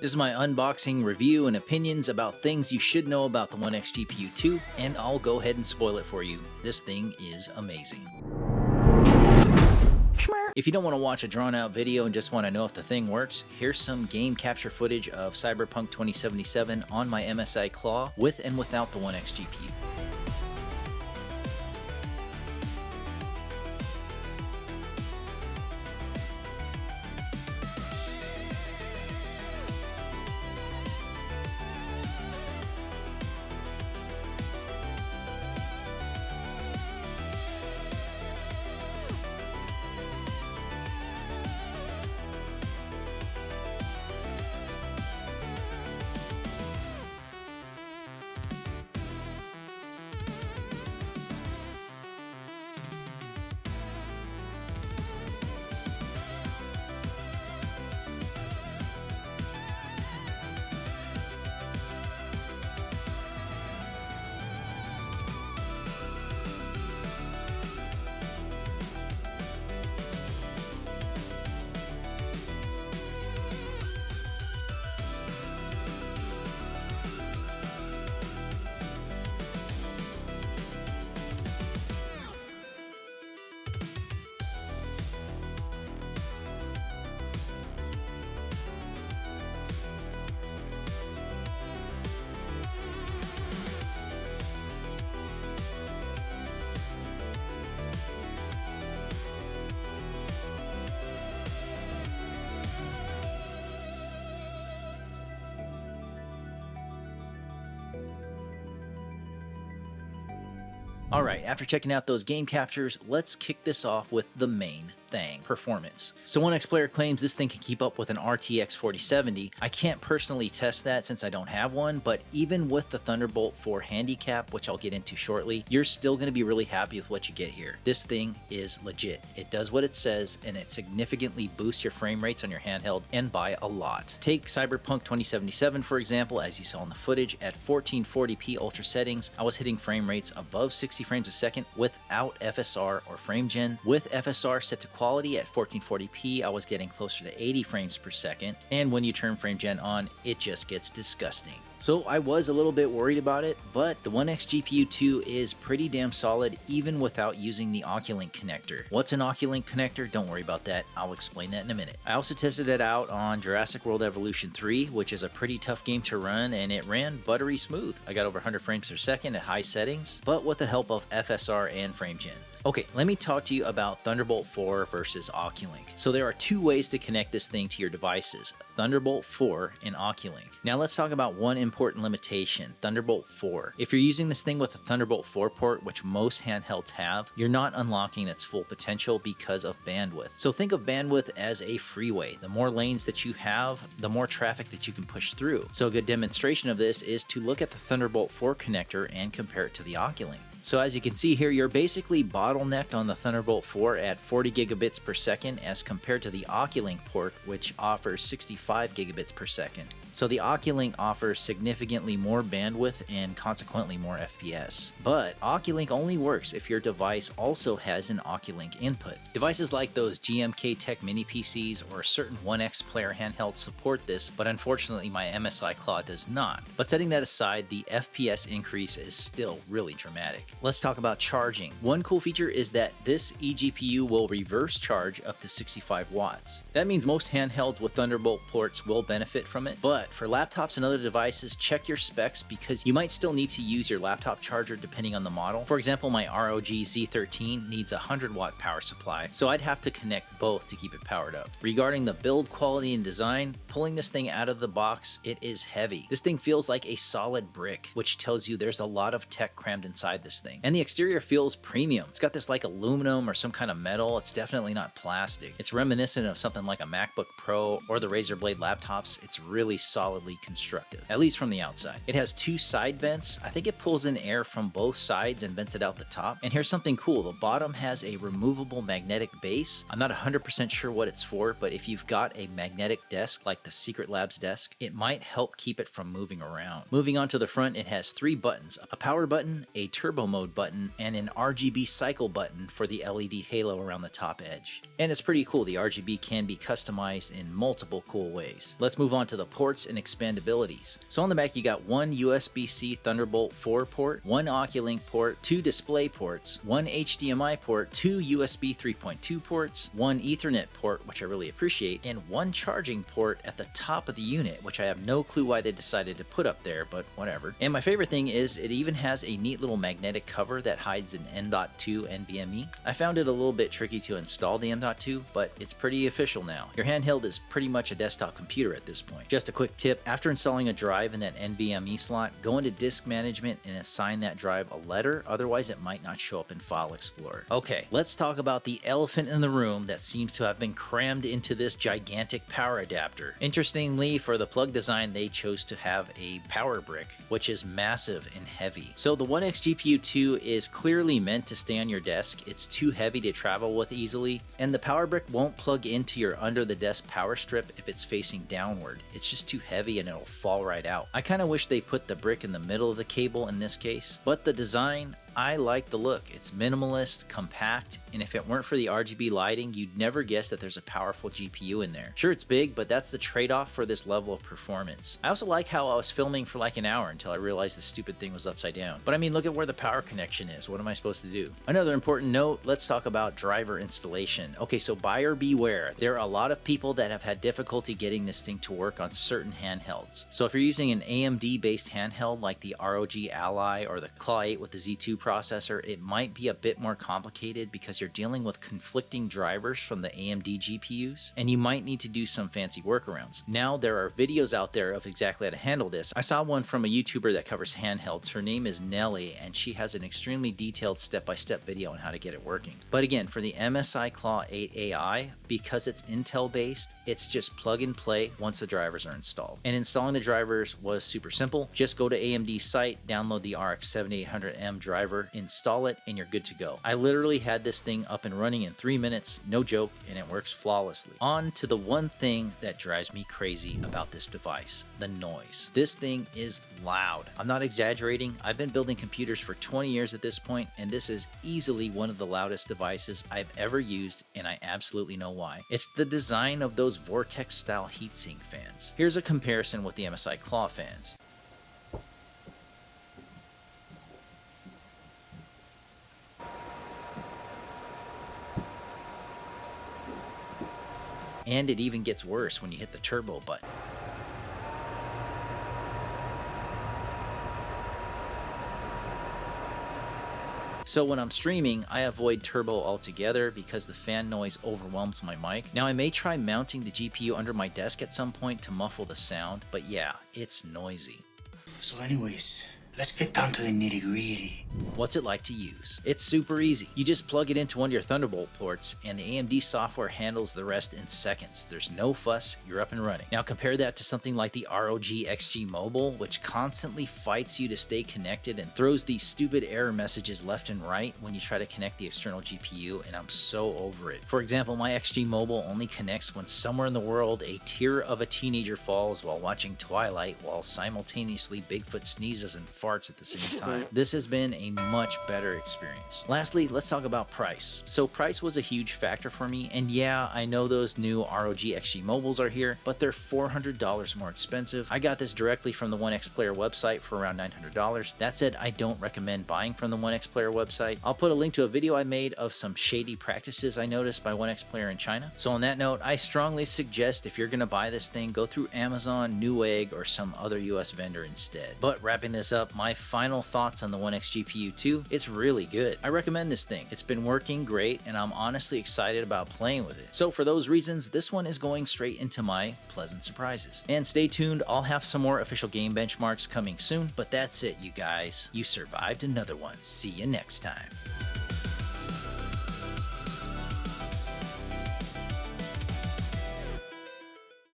This is my unboxing, review, and opinions about things you should know about the Onexgpu2, and I'll go ahead and spoil it for you. This thing is amazing. If you don't want to watch a drawn-out video and just want to know if the thing works, here's some game capture footage of Cyberpunk 2077 on my MSI CLaw with and without the Onexgpu. Alright, after checking out those game captures, let's kick this off with the main thing, performance. So ONEXPLAYER claims this thing can keep up with an RTX 4070. I can't personally test that since I don't have one, but even with the Thunderbolt 4 handicap, which I'll get into shortly, you're still going to be really happy with what you get here. This thing is legit. It does what it says, and it significantly boosts your frame rates on your handheld, and by a lot. Take Cyberpunk 2077 for example. As you saw in the footage, at 1440p ultra settings, I was hitting frame rates above 60 frames a second without FSR or frame gen. With FSR set to quality at 1440p, I was getting closer to 80 frames per second, and when you turn frame gen on, it just gets disgusting. So I was a little bit worried about it, but the Onexgpu2 is pretty damn solid even without using the Oculink connector. What's an Oculink connector? Don't worry about that. I'll explain that in a minute. I also tested it out on Jurassic World Evolution 3, which is a pretty tough game to run, and it ran buttery smooth. I got over 100 frames per second at high settings, but with the help of FSR and frame gen. Okay, let me talk to you about Thunderbolt 4 versus Oculink. So there are two ways to connect this thing to your devices, Thunderbolt 4 and Oculink. Now let's talk about one important limitation, Thunderbolt 4. If you're using this thing with a Thunderbolt 4 port, which most handhelds have, you're not unlocking its full potential because of bandwidth. So think of bandwidth as a freeway. The more lanes that you have, the more traffic that you can push through. So a good demonstration of this is to look at the Thunderbolt 4 connector and compare it to the Oculink. So as you can see here, you're basically bottlenecked on the Thunderbolt 4 at 40 gigabits per second as compared to the Oculink port, which offers 65 gigabits per second. So the Oculink offers significantly more bandwidth and consequently more FPS. But Oculink only works if your device also has an Oculink input. Devices like those GMK Tech mini PCs or certain ONEXPLAYER handhelds support this, but unfortunately my MSI CLaw does not. But setting that aside, the FPS increase is still really dramatic. Let's talk about charging. One cool feature is that this eGPU will reverse charge up to 65 watts. That means most handhelds with Thunderbolt ports will benefit from it, but for laptops and other devices, check your specs because you might still need to use your laptop charger depending on the model. For example, my ROG Z13 needs a 100-watt power supply, so I'd have to connect both to keep it powered up. Regarding the build quality and design, pulling this thing out of the box, it is heavy. This thing feels like a solid brick, which tells you there's a lot of tech crammed inside this thing. And the exterior feels premium. It's got this like aluminum or some kind of metal. It's definitely not plastic. It's reminiscent of something like a MacBook Pro or the Razer Blade laptops. It's really solidly constructive, at least from the outside. It has two side vents. I think it pulls in air from both sides and vents it out the top. And here's something cool. The bottom has a removable magnetic base. I'm not 100% sure what it's for, but if you've got a magnetic desk like the Secret Labs desk, it might help keep it from moving around. Moving on to the front, it has three buttons, a power button, a turbo mode button, and an RGB cycle button for the LED halo around the top edge. And it's pretty cool. The RGB can be customized in multiple cool ways. Let's move on to the ports. ports and expandabilities. So on the back you got one USB-C Thunderbolt 4 port, one Oculink port, 2 display ports, one HDMI port, 2 USB 3.2 ports, one Ethernet port, which I really appreciate, and one charging port at the top of the unit, which I have no clue why they decided to put up there, but whatever. And my favorite thing is it even has a neat little magnetic cover that hides an M.2 NVMe. I found it a little bit tricky to install the M.2, but it's pretty official now. Your handheld is pretty much a desktop computer at this point. Just a quick tip, after installing a drive in that NVMe slot, go into disk management and assign that drive a letter, otherwise it might not show up in File Explorer. Okay, let's talk about the elephant in the room that seems to have been crammed into this gigantic power adapter. Interestingly, for the plug design, they chose to have a power brick, which is massive and heavy. So the Onexgpu2 is clearly meant to stay on your desk. It's too heavy to travel with easily, and the power brick won't plug into your under the desk power strip if it's facing downward. It's just too heavy and it'll fall right out. I kind of wish they put the brick in the middle of the cable in this case, but the design, I like the look. It's minimalist, compact, and if it weren't for the RGB lighting, you'd never guess that there's a powerful GPU in there. Sure, it's big, but that's the trade-off for this level of performance. I also like how I was filming for like an hour until I realized the stupid thing was upside down. But I mean, look at where the power connection is. What am I supposed to do? Another important note, let's talk about driver installation. Okay, so buyer beware. There are a lot of people that have had difficulty getting this thing to work on certain handhelds. So if you're using an AMD-based handheld like the ROG Ally or the CLaw 8 with the Z2 processor, it might be a bit more complicated because you're dealing with conflicting drivers from the AMD GPUs, and you might need to do some fancy workarounds. Now, there are videos out there of exactly how to handle this. I saw one from a YouTuber that covers handhelds. Her name is Nelly, and she has an extremely detailed step-by-step video on how to get it working. But again, for the MSI CLaw 8 AI, because it's Intel-based, it's just plug and play once the drivers are installed. And installing the drivers was super simple. Just go to AMD's site, download the RX 7800M driver, install it, and you're good to go. I literally had this thing up and running in 3 minutes, no joke, and it works flawlessly. On to the one thing that drives me crazy about this device, the noise. This thing is loud. I'm not exaggerating. I've been building computers for 20 years at this point, and this is easily one of the loudest devices I've ever used, and I absolutely know why. It's the design of those Vortex-style heatsink fans. Here's a comparison with the MSI CLaw fans. And it even gets worse when you hit the turbo button. So when I'm streaming, I avoid turbo altogether because the fan noise overwhelms my mic. Now I may try mounting the GPU under my desk at some point to muffle the sound, but yeah, it's noisy. So anyways, let's get down to the nitty-gritty. What's it like to use? It's super easy. You just plug it into one of your Thunderbolt ports and the AMD software handles the rest in seconds. There's no fuss, you're up and running. Now compare that to something like the ROG XG Mobile, which constantly fights you to stay connected and throws these stupid error messages left and right when you try to connect the external GPU, and I'm so over it. For example, my XG Mobile only connects when somewhere in the world a tear of a teenager falls while watching Twilight while simultaneously Bigfoot sneezes and farts at the same time. This has been a much better experience. Lastly, let's talk about price. So price was a huge factor for me, and yeah, I know those new ROG XG Mobiles are here, but they're $400 more expensive. I got this directly from the ONEXPLAYER website for around $900. That said, I don't recommend buying from the ONEXPLAYER website. I'll put a link to a video I made of some shady practices I noticed by ONEXPLAYER in China. So on that note, I strongly suggest if you're gonna buy this thing, go through Amazon, Newegg, or some other US vendor instead. But wrapping this up, my final thoughts on the Onexgpu2, it's really good. I recommend this thing. It's been working great, and I'm honestly excited about playing with it. So for those reasons, this one is going straight into my pleasant surprises. And stay tuned, I'll have some more official game benchmarks coming soon, but that's it, you guys. You survived another one. See you next time.